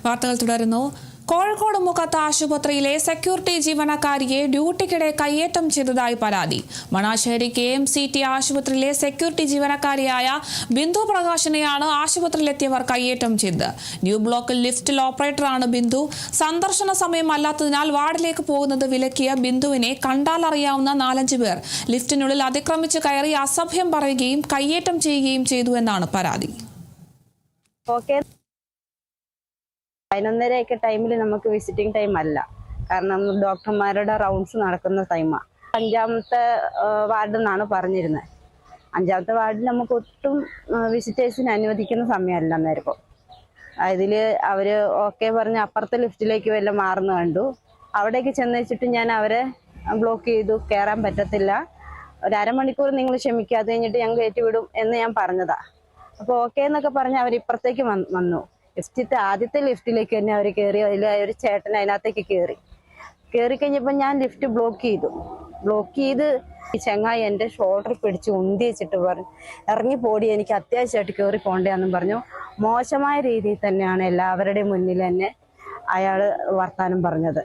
വാർത്തകൾ തുടരുന്നു. കോഴിക്കോട് മുഖത്ത് ആശുപത്രിയിലെ സെക്യൂരിറ്റി ജീവനക്കാരിയെ ഡ്യൂട്ടിക്കിടെ കയ്യേറ്റം ചെയ്തതായി പരാതി. മണാശ്ശേരി KMCT ആശുപത്രിയിലെ സെക്യൂരിറ്റി ജീവനക്കാരിയായ ബിന്ദു പ്രകാശിനെയാണ് ആശുപത്രിയിലെത്തിയവർ കയ്യേറ്റം ചെയ്തത്. ന്യൂ ബ്ലോക്കിൽ ലിഫ്റ്റിൽ ഓപ്പറേറ്ററാണ് ബിന്ദു. സന്ദർശന സമയമല്ലാത്തതിനാൽ വാർഡിലേക്ക് പോകുന്നത് വിലക്കിയ ബിന്ദുവിനെ കണ്ടാലറിയാവുന്ന 4-5 പേർ ലിഫ്റ്റിനുള്ളിൽ അതിക്രമിച്ച് കയറി അസഭ്യം പറയുകയും കയ്യേറ്റം ചെയ്യുകയും ചെയ്തുവെന്നാണ് പരാതി. 11:30 ടൈമിൽ നമുക്ക് വിസിറ്റിംഗ് ടൈം അല്ല, കാരണം ഡോക്ടർമാരുടെ റൗണ്ട്സ് നടക്കുന്ന ടൈമാണ്. 5ാമത്തെ വാർഡ് എന്നാണ് പറഞ്ഞിരുന്നത്. 5ാമത്തെ വാർഡിൽ നമുക്ക് ഒട്ടും വിസിറ്റേഴ്സിന് അനുവദിക്കുന്ന സമയമല്ല. അന്നേരം ഇതിൽ അവർ ഓക്കെ പറഞ്ഞ് അപ്പുറത്തെ ലിഫ്റ്റിലേക്ക് വല്ലതും മാറുന്ന കണ്ടു. അവിടേക്ക് ചെന്ന് വെച്ചിട്ട് ഞാൻ അവരെ ബ്ലോക്ക് ചെയ്തു. കയറാൻ പറ്റത്തില്ല, ഒരു അരമണിക്കൂർ നിങ്ങൾ ക്ഷമിക്കാതെ കഴിഞ്ഞിട്ട് ഞങ്ങൾ കയറ്റിവിടും എന്ന് ഞാൻ പറഞ്ഞതാ. അപ്പോൾ ഓക്കെ എന്നൊക്കെ പറഞ്ഞ് അവർ ഇപ്പുറത്തേക്ക് വന്നു. ആദ്യത്തെ ലിഫ്റ്റിലേക്ക് തന്നെ അവർ കയറി. അതിൽ ഒരു ചേട്ടൻ അതിനകത്തേക്ക് കയറി കഴിഞ്ഞപ്പോൾ ഞാൻ ലിഫ്റ്റ് ബ്ലോക്ക് ചെയ്ത് ഈ ചങ്ങായി എൻ്റെ ഷോൾഡർ പിടിച്ച് ഉന്തി വെച്ചിട്ട് പറഞ്ഞു, ഇറങ്ങി പോടി, എനിക്ക് അത്യാവശ്യമായിട്ട് കയറി പോണ്ടേന്നും പറഞ്ഞു. മോശമായ രീതിയിൽ തന്നെയാണ് എല്ലാവരുടെയും മുന്നിൽ തന്നെ അയാൾ വർത്താനം പറഞ്ഞത്.